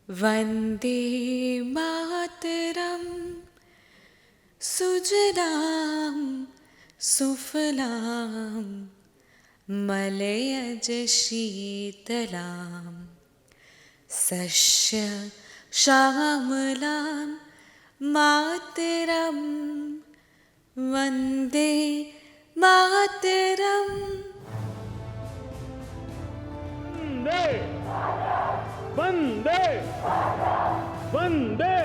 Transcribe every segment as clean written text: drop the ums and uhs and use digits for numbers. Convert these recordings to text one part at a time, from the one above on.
वन्दे मातरं सुजलां सुफलां मलयज शीतलां सस्य श्यामलां मातरं वन्दे मातरम्। वंदे वंदे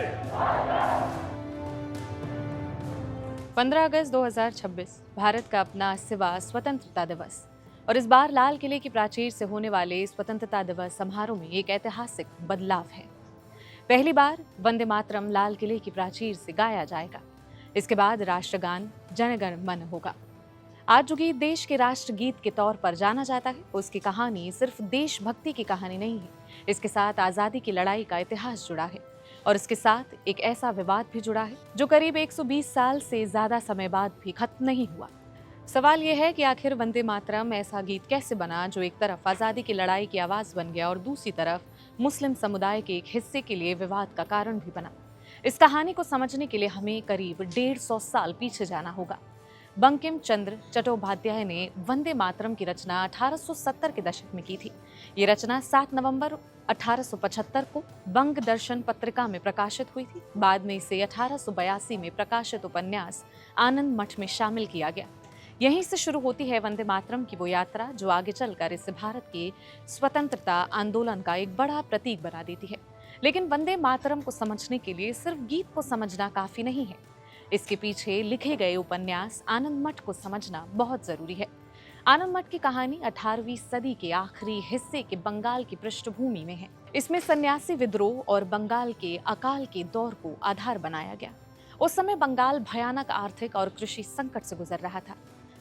15 अगस्त 2026 भारत का अपना 80वां स्वतंत्रता दिवस। और इस बार लाल किले की प्राचीर से होने वाले स्वतंत्रता दिवस समारोह में एक ऐतिहासिक बदलाव है। पहली बार वंदे मातरम लाल किले की प्राचीर से गाया जाएगा। इसके बाद राष्ट्रगान जन गण मन होगा। आज जो गीत देश के राष्ट्रगीत के तौर पर जाना जाता है, उसकी कहानी सिर्फ देशभक्ति की कहानी नहीं है। इसके साथ आजादी की लड़ाई का इतिहास जुड़ा है और इसके साथ एक ऐसा विवाद भी जुड़ा है जो करीब 120 साल से ज्यादा समय बाद भी खत्म नहीं हुआ। सवाल यह है कि आखिर वंदे मातरम ऐसा गीत कैसे बना जो एक तरफ आजादी की लड़ाई की आवाज बन गया और दूसरी तरफ मुस्लिम समुदाय के एक हिस्से के लिए विवाद का कारण भी बना। इस कहानी को समझने के लिए हमें करीब 150 साल पीछे जाना होगा। बंकिम चंद्र चट्टोपाध्याय ने वंदे मातरम की रचना 1870 के दशक में की थी। ये रचना 7 नवंबर 1875 को बंग दर्शन पत्रिका में प्रकाशित हुई थी। बाद में इसे 1882 में प्रकाशित उपन्यास आनंद मठ में शामिल किया गया। यहीं से शुरू होती है वंदे मातरम की वो यात्रा जो आगे चलकर इसे भारत के स्वतंत्रता आंदोलन का एक बड़ा प्रतीक बना देती है। लेकिन वंदे मातरम को समझने के लिए सिर्फ गीत को समझना काफी नहीं है। इसके पीछे लिखे गए उपन्यास आनंद मठ को समझना बहुत जरूरी है। आनंद मठ की कहानी 18वीं सदी के आखिरी हिस्से के बंगाल की पृष्ठभूमि में है। इसमें सन्यासी विद्रोह और बंगाल के अकाल के दौर को आधार बनाया गया। उस समय बंगाल भयानक आर्थिक और कृषि संकट से गुजर रहा था।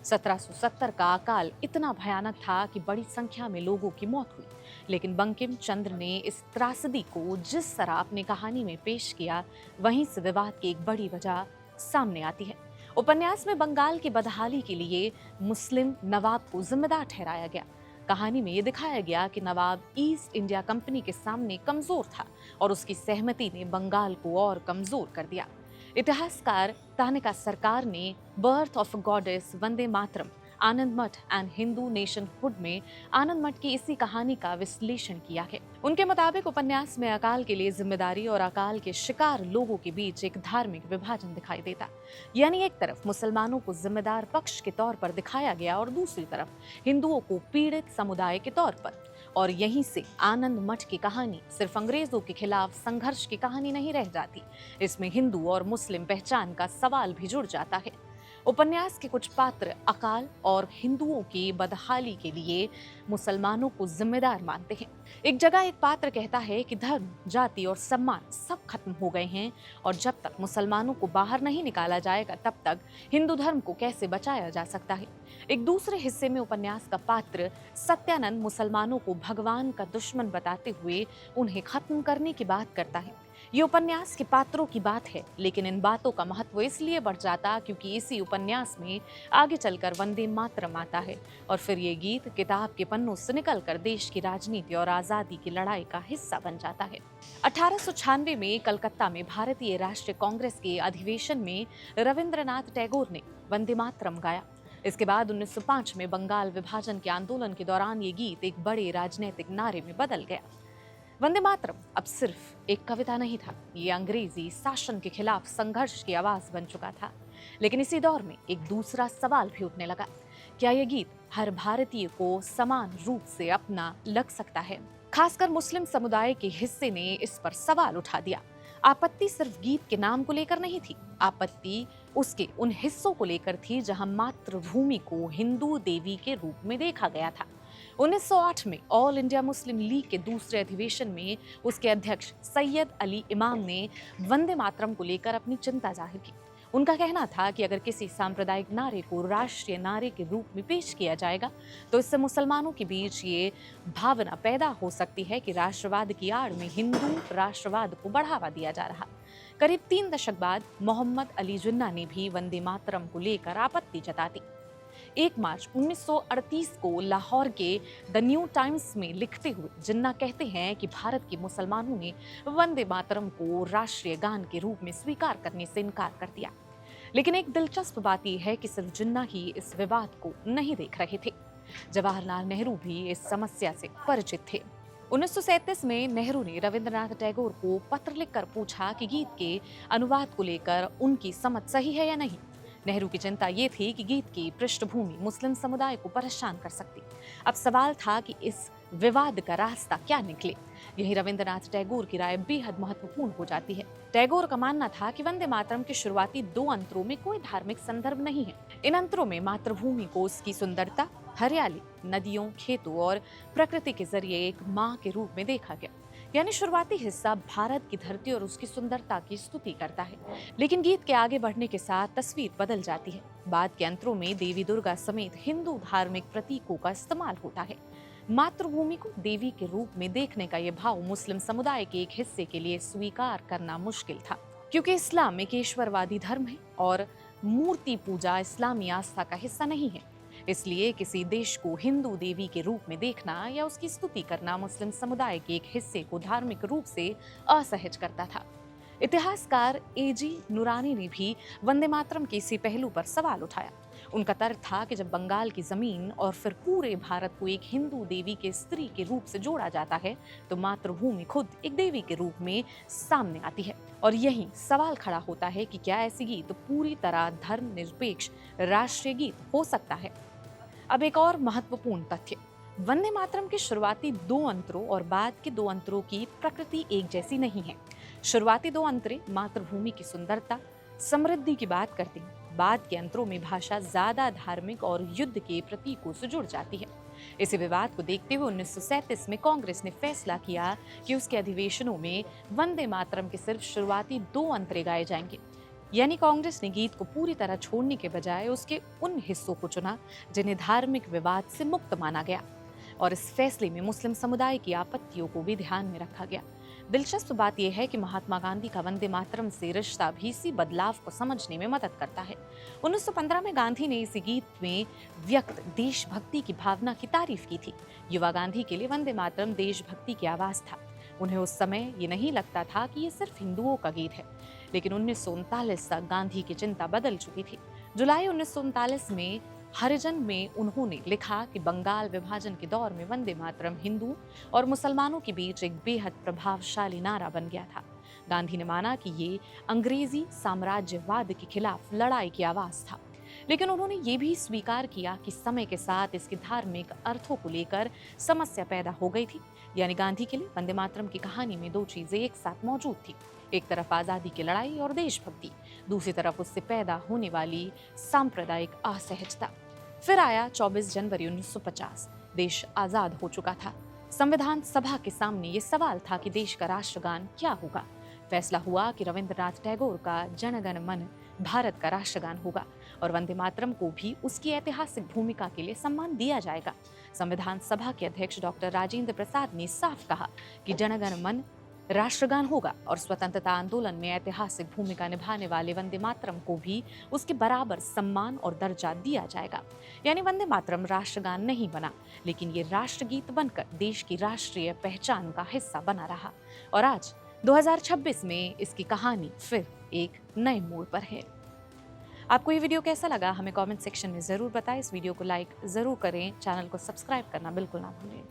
1770 का अकाल इतना भयानक था कि बड़ी संख्या में लोगों की मौत हुई। लेकिन बंकिम चंद्र ने इस त्रासदी को जिस तरह अपनी कहानी में पेश किया, वहीं से विवाद की एक बड़ी वजह सामने आती है। उपन्यास में बंगाल की बदहाली के लिए मुस्लिम नवाब को जिम्मेदार ठहराया गया। कहानी में यह दिखाया गया कि नवाब ईस्ट इंडिया कंपनी के सामने कमजोर था और उसकी सहमति ने बंगाल को और कमजोर कर दिया। इतिहासकार तानिका सरकार ने birth of goddess Vande Mataram आनंद मठ एंड हिंदू नेशनहुड में आनंद मठ की इसी कहानी का विश्लेषण किया है। उनके मुताबिक उपन्यास में अकाल के लिए जिम्मेदारी और अकाल के शिकार लोगों के बीच एक धार्मिक विभाजन दिखाई देता। यानी एक तरफ मुसलमानों को जिम्मेदार पक्ष के तौर पर दिखाया गया और दूसरी तरफ हिंदुओं को पीड़ित समुदाय के तौर पर। और यहीं से आनंद मठ की कहानी सिर्फ अंग्रेजों के खिलाफ संघर्ष की कहानी नहीं रह जाती, इसमें हिंदू और मुस्लिम पहचान का सवाल भी जुड़ जाता है। उपन्यास के कुछ पात्र अकाल और हिंदुओं की बदहाली के लिए मुसलमानों को जिम्मेदार मानते हैं। एक जगह एक पात्र कहता है कि धर्म, जाति और सम्मान सब खत्म हो गए हैं और जब तक मुसलमानों को बाहर नहीं निकाला जाएगा तब तक हिंदू धर्म को कैसे बचाया जा सकता है। एक दूसरे हिस्से में उपन्यास का पात्र सत्यानंद मुसलमानों को भगवान का दुश्मन बताते हुए उन्हें खत्म करने की बात करता है। ये उपन्यास के पात्रों की बात है, लेकिन इन बातों का महत्व इसलिए बढ़ जाता क्योंकि इसी उपन्यास में आगे चलकर वंदे मातरम आता है और फिर ये गीत किताब के पन्नों से निकलकर देश की राजनीति और आजादी की लड़ाई का हिस्सा बन जाता है। 1896 में कलकत्ता में भारतीय राष्ट्रीय कांग्रेस के अधिवेशन में रविंद्रनाथ टैगोर ने वंदे मातरम गाया। इसके बाद 1905 में बंगाल विभाजन के आंदोलन के दौरान ये गीत एक बड़े राजनीतिक नारे में बदल गया। वंदे मातरम अब सिर्फ एक कविता नहीं था, ये अंग्रेजी शासन के खिलाफ संघर्ष की आवाज बन चुका था। लेकिन इसी दौर में एक दूसरा सवाल भी उठने लगा, क्या यह गीत हर भारतीय को समान रूप से अपना लग सकता है? खासकर मुस्लिम समुदाय के हिस्से ने इस पर सवाल उठा दिया। आपत्ति सिर्फ गीत के नाम को लेकर नहीं थी, आपत्ति उसके उन हिस्सों को लेकर थी जहां मातृभूमि को हिंदू देवी के रूप में देखा गया था। 1908 में ऑल इंडिया मुस्लिम लीग के दूसरे अधिवेशन में उसके अध्यक्ष सैयद अली इमाम ने वंदे मातरम को लेकर अपनी चिंता जाहिर की। उनका कहना था कि अगर किसी सांप्रदायिक नारे को राष्ट्रीय नारे के रूप में पेश किया जाएगा तो इससे मुसलमानों के बीच ये भावना पैदा हो सकती है कि राष्ट्रवाद की आड़ में हिंदू राष्ट्रवाद को बढ़ावा दिया जा रहा। करीब 3 दशक बाद मोहम्मद अली जिन्ना ने भी वंदे मातरम को लेकर आपत्ति जता दी। 1 मार्च 1938 को लाहौर के द न्यू टाइम्स में लिखते हुए जिन्ना कहते हैं कि भारत के मुसलमानों ने वंदे मातरम को राष्ट्रीय गान के रूप में स्वीकार करने से इनकार कर दिया। लेकिन एक दिलचस्प बात यह है कि सिर्फ जिन्ना ही इस विवाद को नहीं देख रहे थे। जवाहरलाल नेहरू भी इस समस्या से परिचित थे। 1937 में नेहरू ने रविंद्रनाथ टैगोर को पत्र लिखकर पूछा कि गीत के अनुवाद को लेकर उनकी समझ सही है या नहीं। नेहरू की चिंता ये थी कि गीत की पृष्ठभूमि मुस्लिम समुदाय को परेशान कर सकती। अब सवाल था कि इस विवाद का रास्ता क्या निकले। यही रविंद्रनाथ टैगोर की राय बेहद महत्वपूर्ण हो जाती है। टैगोर का मानना था कि वंदे मातरम के शुरुआती 2 अंतरों में कोई धार्मिक संदर्भ नहीं है। इन अंतरों में मातृभूमि को उसकी सुंदरता, हरियाली, नदियों, खेतों और प्रकृति के जरिए एक माँ के रूप में देखा गया। यानी शुरुआती हिस्सा भारत की धरती और उसकी सुंदरता की स्तुति करता है। लेकिन गीत के आगे बढ़ने के साथ तस्वीर बदल जाती है। बाद के अंतरों में देवी दुर्गा समेत हिंदू धार्मिक प्रतीकों का इस्तेमाल होता है। मातृभूमि को देवी के रूप में देखने का यह भाव मुस्लिम समुदाय के एक हिस्से के लिए स्वीकार करना मुश्किल था, क्योंकि इस्लाम एक ईश्वरवादी धर्म है और मूर्ति पूजा इस्लामी आस्था का हिस्सा नहीं है। इसलिए किसी देश को हिंदू देवी के रूप में देखना या उसकी स्तुति करना मुस्लिम समुदाय के एक हिस्से को धार्मिक रूप से असहज करता था। इतिहासकार एजी नुरानी ने भी वंदे मातरम के इसी पहलू पर सवाल उठाया। उनका तर्क था कि जब बंगाल की जमीन और फिर पूरे भारत को एक हिंदू देवी के स्त्री के रूप से जोड़ा जाता है तो मातृभूमि खुद एक देवी के रूप में सामने आती है। और यही सवाल खड़ा होता है कि क्या ऐसी गीत पूरी तरह धर्मनिरपेक्ष राष्ट्रीय गीत हो सकता है। अब एक और महत्वपूर्ण तथ्य, वंदे मातरम के शुरुआती 2 अंतरों और बाद के 2 अंतरों की प्रकृति एक जैसी नहीं है। शुरुआती 2 अंतरे मातृभूमि की सुंदरता, समृद्धि की बात करती हैं। बाद के अंतरों में भाषा ज्यादा धार्मिक और युद्ध के प्रतीकों से जुड़ जाती है। इसी विवाद को देखते हुए 1937 में कांग्रेस ने फैसला किया कि उसके अधिवेशनों में वंदे मातरम के सिर्फ शुरुआती 2 अंतरे गाए जाएंगे। यानी कांग्रेस ने गीत को पूरी तरह छोड़ने के बजाय उसके उन हिस्सों को चुना जिन्हें धार्मिक विवाद से मुक्त माना गया। और इस फैसले में मुस्लिम समुदाय की आपत्तियों को भी ध्यान में रखा गया। दिलचस्प बात यह है कि महात्मा गांधी का वंदे मातरम से रिश्ता भी इसी बदलाव को समझने में मदद करता है। 1915 में गांधी ने इसी गीत में व्यक्त देशभक्ति की भावना की तारीफ की थी। युवा गांधी के लिए वंदे मातरम देशभक्ति की आवाज था। उन्हें उस समय ये नहीं लगता था कि ये सिर्फ हिंदुओं का गीत है। लेकिन 1939 तक गांधी की चिंता बदल चुकी थी। जुलाई 1939 में हरिजन में उन्होंने लिखा कि बंगाल विभाजन के दौर में वंदे मातरम हिंदू और मुसलमानों के बीच एक बेहद प्रभावशाली नारा बन गया था। गांधी ने माना कि ये अंग्रेजी साम्राज्यवाद के खिलाफ लड़ाई की आवाज था। लेकिन उन्होंने ये भी स्वीकार किया कि समय के साथ इसके धार्मिक अर्थों को लेकर समस्या पैदा हो गई थी। यानी गांधी के लिए वंदे मातरम की कहानी में 2 चीजें एक साथ मौजूद थी। एक तरफ आजादी की लड़ाई और देशभक्ति, दूसरी तरफ उससे पैदा होने वाली सांप्रदायिक असहजता। फिर आया 24 जनवरी 1950। देश आजाद हो चुका था। संविधान सभा के सामने ये सवाल था कि देश का राष्ट्रगान क्या होगा। फैसला हुआ कि रविंद्रनाथ टैगोर का जन गण मन भारत का राष्ट्रगान होगा और वंदे मातरम को भी उसकी ऐतिहासिक भूमिका के लिए सम्मान दिया जाएगा। संविधान सभा के अध्यक्ष डॉक्टर राजेंद्र प्रसाद ने साफ कहा कि जन गण मन राष्ट्रगान होगा और स्वतंत्रता आंदोलन में ऐतिहासिक भूमिका निभाने वाले वंदे मातरम को भी उसके बराबर सम्मान और दर्जा दिया जाएगा। यानी वंदे मातरम राष्ट्रगान नहीं बना, लेकिन ये राष्ट्रगीत बनकर देश की राष्ट्रीय पहचान का हिस्सा बना रहा। और आज 2026 में इसकी कहानी फिर एक नए मोड़ पर है। आपको ये वीडियो कैसा लगा हमें कमेंट सेक्शन में जरूर बताएं। इस वीडियो को लाइक जरूर करें, चैनल को सब्सक्राइब करना बिल्कुल ना भूलें।